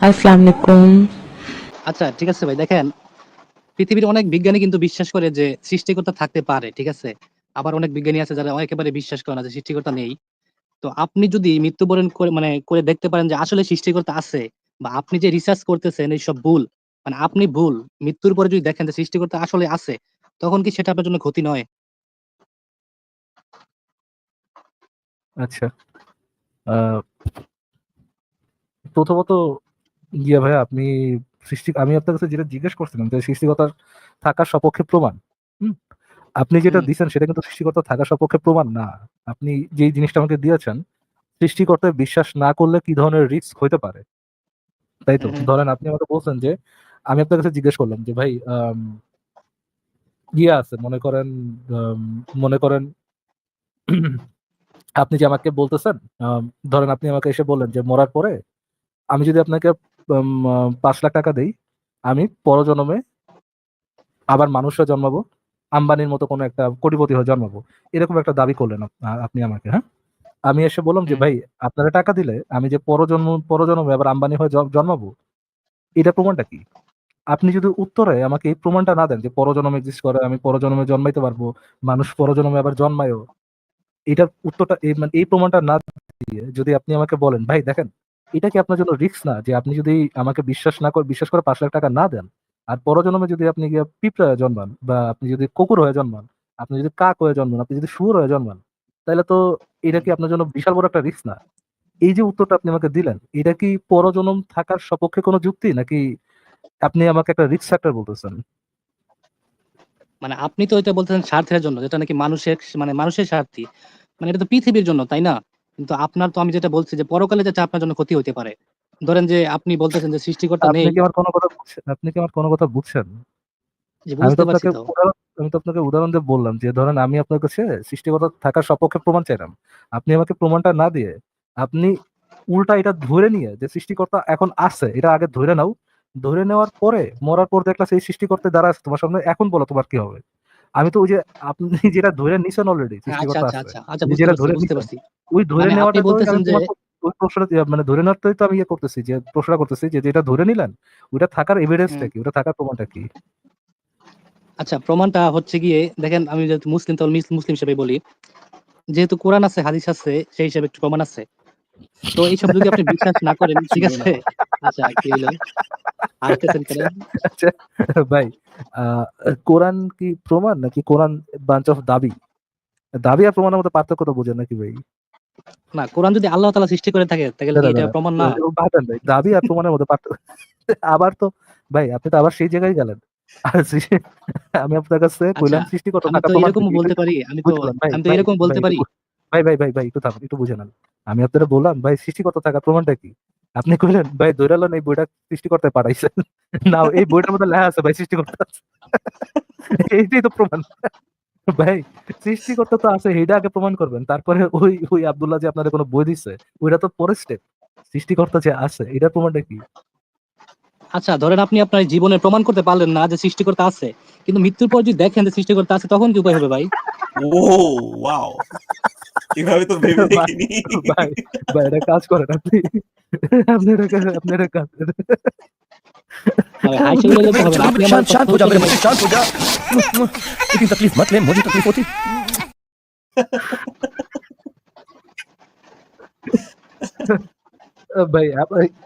আসসালামু আলাইকুম। আচ্ছা, ঠিক আছে ভাই, দেখেন, পৃথিবীর অনেক বিজ্ঞানী কিন্তু বিশ্বাস করে যে সৃষ্টিকর্তা থাকতে পারে, ঠিক আছে? আবার অনেক বিজ্ঞানী আছে যারা একেবারে বিশ্বাস করে না যে সৃষ্টিকর্তা নেই। তো আপনি যদি মৃত্যুবরণ করে করে দেখতে পারেন যে আসলে সৃষ্টিকর্তা আছে, বা আপনি যে রিসার্চ করতেছেন এইসব ভুল, মানে আপনি ভুল, মৃত্যুর পরে যদি দেখেন যে সৃষ্টিকর্তা আসলে আছে, তখন কি সেটা আপনার জন্য ক্ষতি নয়? আচ্ছা। আহ প্রথমত ভাইয়া আপনি আমি আপনার কাছে যেটা জিজ্ঞেস করছিলাম যে সৃষ্টিকর্তার থাকার সপক্ষে প্রমাণ। হুম? আপনি যেটা হুম, দিচ্ছেন সেটা কিন্তু সৃষ্টিকর্তা থাকার সপক্ষে প্রমাণ না। আপনি যেই জিনিসটা আমাকে দিয়েছেন, সৃষ্টিকর্তায় বিশ্বাস না করলে কি ধরনের রিস্ক হইতে পারে, তাই তো? হুম, হুম, ধরেন আপনি আমাকে বলছেন যে আমি আপনার কাছে জিজ্ঞেস করলাম যে ভাই আছে মনে করেন, আম, মনে করেন আপনি যে আমাকে বলতেছেন, ধরেন আপনি আমাকে এসে বললেন যে মরার পরে আমি যদি আপনাকে 5 লাখ টাকা দেই, আমি পরজন্মে আবার মানুষ হয়ে জন্মাবো, আম্বানির মতো কোনো একটা কোটিপতি হয়ে জন্মাবো, এরকম একটা দাবি করলেন আপনি আমাকে। হ্যাঁ, আমি এসে বললাম যে হুম, ভাই আপনারা টাকা দিলে আমি যে পরজন্মে আবার আম্বানি হয়ে জন্মাবো, এটা প্রমাণটা কি? আপনি যদি উত্তরে আমাকে এই প্রমাণটা না দেন যে পরজন্ম এক্সিস্ট করে, আমি পরজন্মে জন্মাইতে পারবো, মানুষ পরজন্মে আবার জন্মায়ও, এটার উত্তরটা মানে এই প্রমাণটা না দিয়ে যদি আপনি আমাকে বলেন ভাই দেখেন, এটা কি আপনার জন্য রিস্ক না যে আপনি যদি আমাকে বিশ্বাস করে 5 লাখ টাকা না দেন, আর পরজন্মে যদি আপনি গিয়ে পিঁপড়া হয়ে জন্মান, বা আপনি যদি কুকুর হয়ে জন্মান, আপনি যদি কাক হয়ে জন্মান, আপনি যদি শুয়োর হয়ে জন্মান, তাহলে তো এটা হুম। কি আপনার জন্য বিশাল বড় একটা রিস্ক না? এই যে উত্তরটা আপনি আমাকে দিলেন, এটা কি পরজন্ম থাকার সপক্ষে কোনো যুক্তি, নাকি আপনি আমাকে একটা রিস্ক ফ্যাক্টর বলতেছেন? মানে আপনি তো এটা বলতেছেন স্বার্থের জন্য, যেটা নাকি মানুষের স্বার্থী। মানে এটা তো পৃথিবীর জন্য, তাই না? কিন্তু আপনার তো, আমি যেটা বলছি যে পরকালে যেটা আপনার জন্য ক্ষতি হতে পারে। ধরেন যে আপনি বলতেছেন যে সৃষ্টিকর্তা আপনি নেই। কি আমার কোনো কথা বুঝছেন? আপনি কি আমার কোনো কথা বুঝছেন? যে আমি তো বুঝতে পারছি আপনাকে তো। উদাহরণ আমি তো আপনাকে উদাহরণ দিয়ে বললাম যে ধরেন আমি আপনার কাছে সৃষ্টিকর্তা থাকার সপক্ষে প্রমাণ চাইলাম। আপনি আমাকে প্রমাণটা না দিয়ে আপনি উল্টা এটা ধরে নিয়ে যে সৃষ্টিকর্তা এখন আছে, এটা আগে ধরে নাও। ধরে নেওয়ার পরে মরার পর দেখলা সেই সৃষ্টিকর্তা দাঁড়া আছে তোমার সামনে, এখন বলো তোমার কি হবে? আমি তো ওই যে আপনি যেটা ধরে নিছেন অলরেডি আচ্ছা, সৃষ্টিকর্তা আচ্ছা, আছে, আচ্ছা, আচ্ছা, আপনি বুঝতে যেটা পারছি, ধরে বুঝতে নিছেন, পারছি। ওই ধরে মানে আপনি নেওয়াটা তো বলতেছেন আমি যে, ওই প্রশ্নটা মানে ধরে নেওয়াটাই তো আমি করতেছি, যে প্রশ্নটা করতেছি যে যেটা ধরে নিলেন ওইটা থাকার এভিডেন্সটা হুম, কি, ওটা থাকার প্রমাণটা কি? আচ্ছা, প্রমাণটা হচ্ছে গিয়ে দেখেন, আমি যেহেতু মুসলিম, তাহলে মুসলিম হিসেবে বলি, যেহেতু কোরআন আছে, হাদিস আছে, সেই হিসেবে একটু প্রমাণ আছে। তো এইসব যদি আপনি বিশ্বাস না করেন, ঠিক শুনলো না। আছে? আচ্ছা, কি হইলো? হাসতেছেন কেন? আচ্ছা, আচ্ছা, ভাই, আহ কোরআন কি প্রমাণ নাকি কোরআন বাঞ্চ অফ দাবি? দাবি আর প্রমাণের মধ্যে পার্থক্য তো বোঝেন নাকি ভাই? না, কোরআন যদি আল্লাহ তাআলা সৃষ্টি করে থাকে, তাহলে কি দাঁড়া এটা দাঁড়া, প্রমাণ না? বাদ দেন ভাই, দাবি আর প্রমাণের মধ্যে পার্থক্য। আবার তো ভাই আপনি তো আবার সেই জায়গায় গেলেন। আর আমি আপনার কাছে আচ্ছা, কইলাম সৃষ্টিকর্তা আমি থাকা তো প্রমাণ কি, এরকমও এটা বলতে একটু পারি, বুঝে নেন ভাই, আমি তো ভাই, এরকম ভাই বলতে একটু পারি। ভাই একটু থামেন, একটু বুঝে নেন। আমি আপনারা বললাম ভাই সৃষ্টিকর্তা থাকার প্রমাণটা কি? আপনি কইলেন ভাই ধইরালেন এই বইটা সৃষ্টিকর্তায় পাঠাইছেন। না, এই বইটার মধ্যে লেখা আছে ভাই সৃষ্টিকর্তা আছে। এইটাই তো প্রমাণ। ভাই সৃষ্টিকর্তা তো আছে, এইটা আগে প্রমাণ করবেন, তারপরে ওই ওই আব্দুল্লাহ যে আপনাদের কোনো বই দিচ্ছে, ওইটা তো পরের স্টেপ। সৃষ্টিকর্তা যে আছে এটার প্রমাণটা কি? আচ্ছা, ধরেন আপনি আপনার জীবনে প্রমাণ করতে পারলেন না যে সৃষ্টিকর্তা আছে, কিন্তু মৃত্যুর পর যদি দেখেন যে সৃষ্টিকর্তা আছে, তখন কি উপায় হবে ভাই? ও ওয়াও! এভাবে তো ভেবে ভাই দেখিনি। ভাই ভাই এটা কাজ করেন আপনি। আপনি এটা কাজ করেন। না ভাই, হাইসে উড়ে যেতে হবে না, আপনি আমার शांत কথা शांत हो जा হচ্ছে मेरे শুনেন। बच्चे, शांत हो जा। इतनी तकलीफ मत ले, मुझे तकलीफ होती। ভাই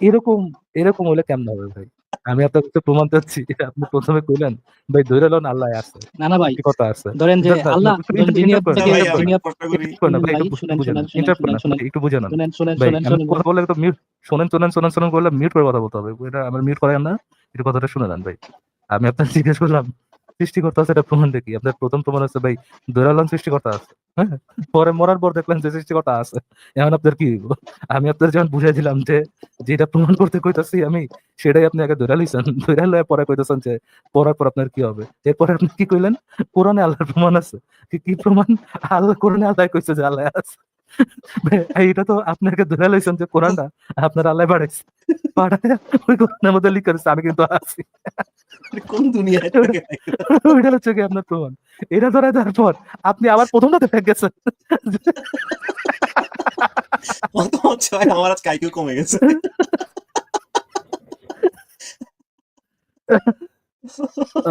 এরকম এরকম হলে কেমন হবে ভাই? আমি আপনার কাছে প্রমাণ চাচ্ছি, আপনি প্রথমে কইলেন ভাই ধইরা লন আল্লাহ আছে, না, না ভাই, সৃষ্টিকর্তা আছে। ধরেন যে আল্লাহ, একটু ধরেন যিনি ইন্টারাপ্ট করেন, না আপনাকে, ভাই, ইন্টারাপ্ট করেন আমি যিনি না, কষ্ট করি। ইন্টারাপ্ট করেন না শুনেন ভাই, ভাই, একটু শুনেন, বুঝে শুনেন, নেন, শুনেন, ইন্টারাপ্ট করেন শুনেন, না শুনেন, ভাই, একটু বুঝে নেন। শুনেন, শুনেন, ভাই শুনেন, আমি শুনেন ভাই। কথা বললে একটু শোনেন শোনেন শোনেন শোনেন করলে মিউট করে কথা বলতে হবে, এটা আমার মিউট করেন না, একটু কথাটা শুনে নেন ভাই। আমি আপনার জিজ্ঞেস করলাম সৃষ্টিকর্তা আছে, এটা প্রমাণ দেখি। আপনার প্রথম প্রমাণ আছে ভাই ধৈরালাম সৃষ্টিকর্তা আছে। হ্যাঁ, পরে মরার পর দেখলেন যে সৃষ্টিকর্তা আছে, এখন আপনার কি হইব? আমি আপনার যখন বুঝাই দিলাম যে যেটা প্রমাণ করতে কইতাছি আমি, সেটাই আপনি আগে ধরে লইছেন, ধরে লয়ে পরে কইতেছেন যে পড়ার পর আপনার কি হবে? এরপরে আপনি কি কইলেন? কোরআনে আল্লাহর প্রমাণ আছে। কি প্রমাণ? আল্লাহ কোরআনে আল্লাহ কইছে যে আল্লাহ আছে। ভাই, এইটা তো আপনাকে ধরে লইছেন যে কোরআনটা আপনার আল্লাহ পাঠাইছে। পাঠাইয়া ওই কোরআনের মধ্যে লিখা দিছে আমি কিন্তু আছি। কোন দুনিয়ায় ওইটা থাকে ভাই? ওইটা হচ্ছে কি আপনার প্রমাণ। এটা ধরায় দেওয়ার পর আপনি আবার প্রথমটাতে ফেক গেছেন। কত হচ্ছে ভাই, আমার আজকে আইকিউ কমে গেছে।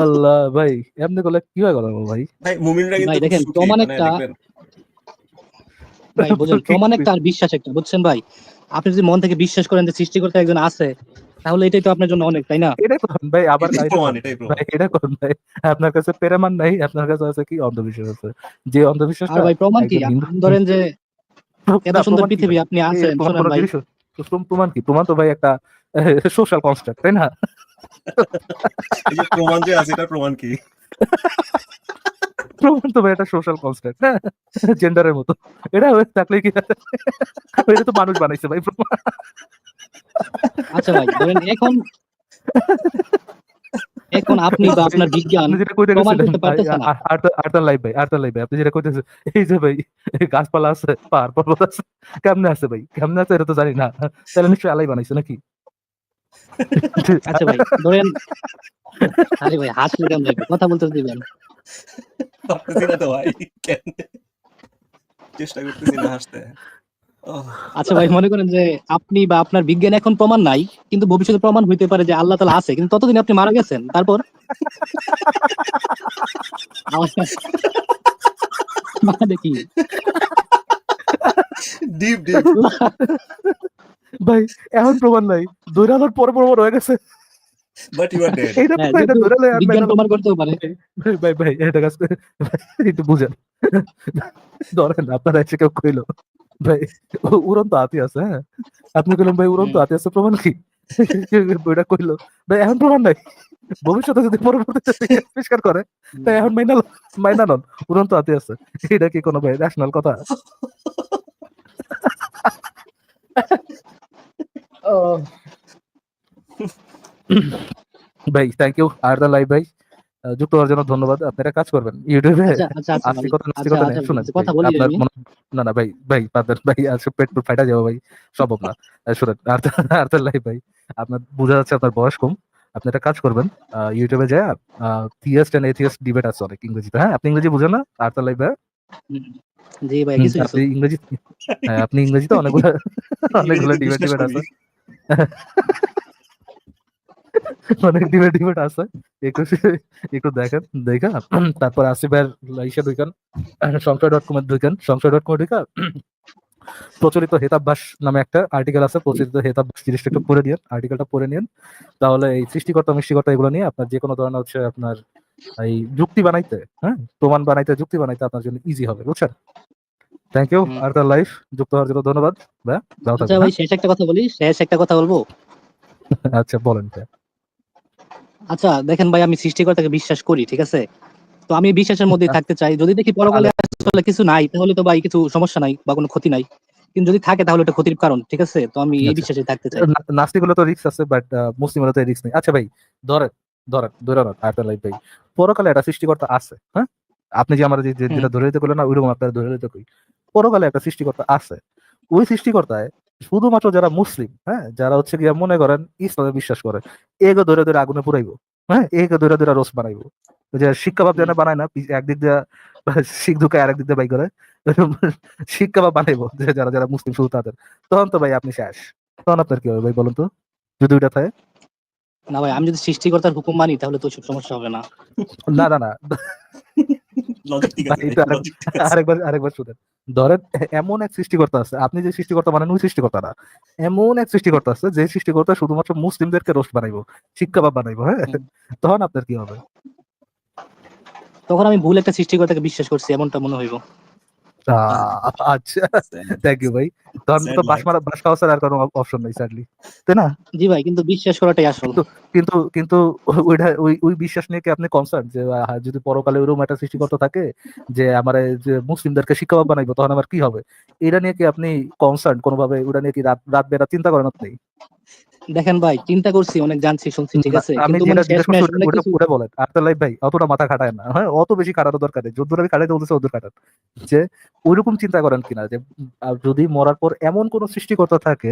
আল্লাহ ভাই, এমনি করলে কি হয় গেল ভাই? ভাই মুমিনরা কিন্তু ভাই খুব দেখেন সুখী প্রমাণ মানে একটা, দেখবেন। ভাই বুঝেন কি প্রমাণ একটা আর বিশ্বাস একটা, বুঝছেন ভাই? আপনি যদি মন থেকে বিশ্বাস করেন যে সৃষ্টিকর্তা একজন আছে, তাহলে এটাই তো আপনার জন্য অনেক, তাই না? এটাই করুন ভাই, আবার এটাই এটা প্রমাণ, করুন এটাই প্রমাণ। ভাই, এটা করুন ভাই। আপনার কাছে পেরেমান নাই, আপনার কাছে আছে কি অন্ধবিশ্বাস আছে, যে আর অন্ধবিশ্বাসটা ভাই প্রমাণ কি? একজন হিন্দু। ধরেন যে এত না সুন্দর প্রমাণ কি পৃথিবী ভাই? আপনি এই আছেন, প্রমাণ শোনেন কোনো ভাই। জিনিস? প্রমাণ কি? প্রমাণ তো ভাই একটা সোশ্যাল কনস্ট্রাক্ট, তাই না? এই যে প্রমাণ যে আছে এটার প্রমাণ কি? প্রমাণ তো ভাই একটা সোশ্যাল কনস্ট্রাক্ট, হ্যাঁ, জেন্ডারের মতো। এটা হয়ে থাকলে কি এটা তো মানুষ বানাইছে ভাই প্রমাণ। আচ্ছা ভাই ধরেন এখন এখন আপনি বা ভাই, আপনার বিজ্ঞান আপনি যেটা কইতে প্রমাণ গেছিলেন করতে ভাই, পারতেছে না। আর্তার লাইভ ভাই, আর্তার লাইভ ভাই, আপনি যেটা কইতেছেন এই যে ভাই, এই গাছপালা আছে, পাহাড় পর্বত আছে, কেমনে আছে ভাই, কেমনে আছে এটা তো জানি না। তাহলে নিশ্চয়ই আলাই বানাইছে নাকি? আচ্ছা ভাই ধরেন, আরে ভাই হাসলে কেন ভাই, কথা বলতে দিবেন। পারতেছি না তো ভাই, কেমনে চেষ্টা করতেছি না হাসতে। ওহ, আচ্ছা ভাই মনে করেন যে আপনি বা আপনার বিজ্ঞান এখন প্রমাণ নাই, কিন্তু ভবিষ্যতে প্রমাণ হইতে পারে যে আল্লাহ তাআলা আছে, কিন্তু ততদিন আপনি মারা গেছেন। তারপর মানে কি? Deep deep. ভাই এখন প্রমাণ নাই, দৈরানোর পরে প্রমাণ হয়ে গেছে, বাট ইউ আর ডেড। এইটা হ্যাঁ, এটা যেহেতু দৈরালে আর বিজ্ঞান মেনে প্রমাণ করতেও পারে। ভাই ভাই ভাই এটা কাজ করে ভাই, একটু বুঝেন। ধরেন আপনারা এসে কেউ কইলো ভাই উড়ন্ত হাতি আছে, হ্যাঁ, আপনি কইলেন ভাই উড়ন্ত হুম, হাতি আছে, প্রমাণ কি? ওইটা কইলো ভাই এখন প্রমাণ নাই, ভবিষ্যতে যদি পরবর্তীতে থেকে আবিষ্কার করে তাই এখন মাইনা নন উড়ন্ত হাতি আছে। এটা কি কোনো ভাই ন্যাশনাল কথা? ও ভাই থ্যাংক ইউ আর দা লাইভ ভাই, যুক্ত হওয়ার জন্য ধন্যবাদ। আপনি একটা কাজ করবেন ইউটিউবে আচ্ছা আচ্ছা আচ্ছা ভাই, আস্তিকতা আচ্ছা নাস্তিকতা নেই, আচ্ছা শুনেন ভাই কথা বলি আপনার আমি। মনে, না না ভাই ভাই বাদ ভাই, আজকে পেট পুট ফাইটা যাবো ভাই, সম্ভব না। শুনেন আর তার লাইভ ভাই, আপনার বোঝা যাচ্ছে আপনার বয়স কম। আপনি একটা কাজ করবেন, ইউটিউবে যায় থিয়েস্ট এন্ড এথিয়েস্ট ডিবেট আছে অনেক ইংরেজিতে, হ্যাঁ আপনি ইংরেজি বুঝেন না? আর তার লাইভ ভাই, হুম, জি ভাই কিছু কিছু। আপনি ইংরেজি, হ্যাঁ আপনি ইংরেজিতে অনেকগুলো অনেকগুলো ইংরেজিতে ডিবেট বিশ্বাস ডিবেট করি। আছে, অনেক ডিবেট আছে, একটু একটু দেখেন দেখা, তারপর আসিফের ইসে ঢুকেন, সংশয়.com এর ঢুকেন, সংশয়.com এ ঢুকা প্রচলিত হেতাভ্যাস নামে একটা আর্টিকেল আছে, প্রচলিত হেতাভ্যাস জিনিসটা একটু পড়ে নিন, আর্টিকেলটা পড়ে নিন। তাহলে এই সৃষ্টিকর্তা মিষ্টিকর্তা এগুলো নিয়ে আপনার যে কোনো ধরনের হচ্ছে আপনার এই যুক্তি বানাইতে, হ্যাঁ প্রমাণ বানাইতে, যুক্তি বানাইতে আপনার জন্য ইজি হবে, বুঝছেন? থ্যাংক ইউ হুম। আর তার লাইফ, যুক্ত হওয়ার জন্য ধন্যবাদ ভাই, ভালো আচ্ছা থাকবেন, ভাই হ্যাঁ। শেষ একটা কথা বলি, শেষ একটা কথা বলবো। আচ্ছা বলেন ভাই। আচ্ছা দেখেন ভাই, আমি সৃষ্টিকর্তাকে বিশ্বাস করি, ঠিক আছে? তো আমি এই বিশ্বাসের মধ্যেই থাকতে চাই। যদি দেখি পরকালে তাহলে আসলে কিছু নাই, তাহলে তো ভাই কিছু সমস্যা নাই বা কোনো ক্ষতি নাই। কিন্তু যদি থাকে তাহলে এটা ক্ষতির কারণ, ঠিক আছে? তো আমি এই আচ্ছা, বিশ্বাসে থাকতে চাই। নাস্তিক হলে তো রিস্ক আছে, বাট মুসলিম হলে তো রিস্ক নেই। আচ্ছা ভাই ধরেন, ধরে না আয়তাল লাইফ ভাই, পরকালে একটা সৃষ্টিকর্তা আছে, হ্যাঁ, আপনি যে আমার হুম, যেটা ধরে নিতে করলেন না, ওইরকম আপনারা ধরে নিতে কই, পরকালে একটা সৃষ্টিকর্তা আছে। ওই সৃষ্টিকর্তায় শুধুমাত্র যারা মুসলিম, হ্যাঁ, যারা হচ্ছে গিয়া মনে করেন ইসলামে বিশ্বাস করে, এগো ধরে ধরে আগুনে পুরাইবো, হ্যাঁ, এগো ধরে ধরে রোস্ট বানাইবো। ওই যে শিক কাবাব হুম। যেন বানায় না, একদিক দিয়ে শিখ ঢুকায় আরেক দিক দিয়ে বাই করে, শিক কাবাব বানাইবো যে যারা যারা মুসলিম শুধু তাদের, তখন তো ভাই আপনি শেষ। তখন আপনার কি হবে ভাই বলুন তো, যদি ওইটা থাকে? না ভাই, আমি যদি সৃষ্টিকর্তার হুকুম মানি তাহলে তো ওইসব সমস্যা হবে না। না না না লজিক ঠিক ভাই আছে ভাই, একটু লজিক ঠিক আছে। আরেকবার শুনেন। ধরেন এমন এক সৃষ্টিকর্তা আছে, আপনি যে সৃষ্টিকর্তা মানেন ওই সৃষ্টিকর্তা না, এমন এক সৃষ্টিকর্তা আছে যে সৃষ্টিকর্তা শুধুমাত্র মুসলিমদেরকে রোস্ট বানাইবো, শিক্ষাবাব বানাইবো, হ্যাঁ, হুম। তখন আপনার কি হবে? তখন আমি ভুল একটা সৃষ্টিকর্তাকে বিশ্বাস করছি এমনটা মনে হইব। আচ্ছা, থ্যাংক ইউ ভাই, তখন স্যাড তো লাইফ। বাস খাওয়া ছাড়া আর কোনো অপশন নেই স্যারলি, তাই না? জি ভাই, কিন্তু বিশ্বাস করাটাই আসল। কিন্তু কিন্তু কিন্তু ওইটা ওই ওই বিশ্বাস নিয়ে কি আপনি কনসার্ন যে যদি পরকালে ওইরকম একটা সৃষ্টিকর্তা থাকে যে আমার এই যে মুসলিমদেরকে শিক্ষা বানাইবো, তখন আমার কি হবে? এটা নিয়ে কি আপনি কনসার্ন কোনোভাবে? ওটা নিয়ে কি রাত রাত বেরা চিন্তা করেন আপনি? দেখেন ভাই, চিন্তা করছি, অনেক জানছি শুনছি, ঠিক না, আছে, আমি কিন্তু মানে যেটা জিজ্ঞেস করছি শেষমেশ ওটা অনেক ওটা কিছু। ওটা বলেন, আফটার লাইফ ভাই অতটা মাথা খাটায় না, হ্যাঁ, অত বেশি খাটানো দরকার নেই, যদ্দূর আমি খাটাইতে বলতেছি ওদূর খাটান। যে ওইরকম চিন্তা করেন কিনা যে যদি মরার পর এমন কোন সৃষ্টিকর্তা থাকে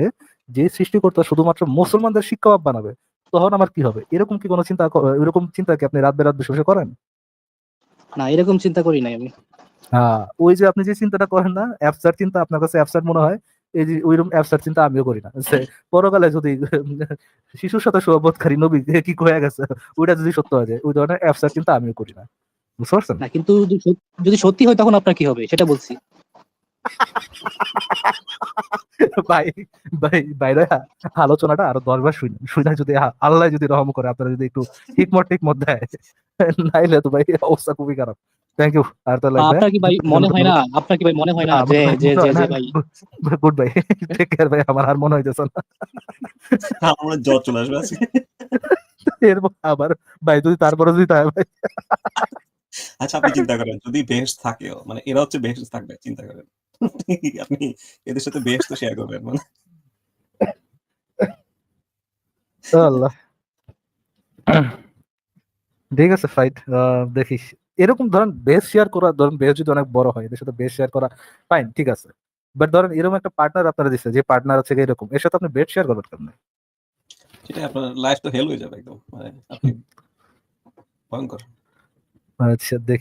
যে সৃষ্টিকর্তা শুধুমাত্র মুসলমানদের শিক্ষা বানাবে, তখন আমার কি হবে? এরকম কি কোনো চিন্তা এরকম চিন্তা কি আপনি রাত বেরাত বসে বসে করেন? না, এরকম চিন্তা করি নাই আমি। ওই যে আপনি যে চিন্তাটা করেন না, অ্যাবসার্ড চিন্তা, আপনার কাছে অ্যাবসার্ড মনে হয়, এই যে ওইরকম অ্যাবসার্ড চিন্তা আমিও করি না যে পরকালে যদি শিশুর সাথে সহবতকারী নবী কি হয়ে গেছে ওইটা যদি সত্য হয়ে যায় ওই ধরনের অ্যাবসার্ড চিন্তা আমিও করি না, বুঝতে পারছেন? না কিন্তু যদি সত্যি হয় তখন আপনার কি হবে সেটা বলছি। ভাই ভাই বাইরে আলোচনাটা আরো 10 বার শুনে যদি আল্লাহ যদি রহম করে আপনারা যদি একটু হিকমত দেয় নাইলে তো ভাই অবস্থা খুবই খারাপ। Thank you. আর তো লাগবে আপনার কি ভাই মনে হয় না যে ভাই গুড বাই, টেক কেয়ার ভাই। আমার আর মনে হইতেছে না আমার জ্বর চলে আসবে আজকে। এরপর আবার ভাই যদি তারপরে যদি তাই ভাই আচ্ছা আপনি চিন্তা করেন যদি বেহেশত থাকেও মানে এরা হচ্ছে বেহেশত থাকবে চিন্তা করেন। আপনি এদের সাথে বেহেশত শেয়ার করবেন মানে আল্লাহ। ঠিক আছে ফাইট, দেখিস এরকম ধরেন বেস শেয়ার করা, ধরেন বেস যদি অনেক বড় হয় এদের সাথে বেস শেয়ার করা ফাইন ঠিক আছে, বাট ধরেন এরকম একটা পার্টনার আপনারা দিচ্ছে যে পার্টনার আছে এরকম, এর সাথে আপনি বেড শেয়ার করবেন কেমনে? সেটা আপনার লাইফ তো হেল হয়ে যাবে একদম মানে আপনি ভয়ঙ্কর। আচ্ছা দেখি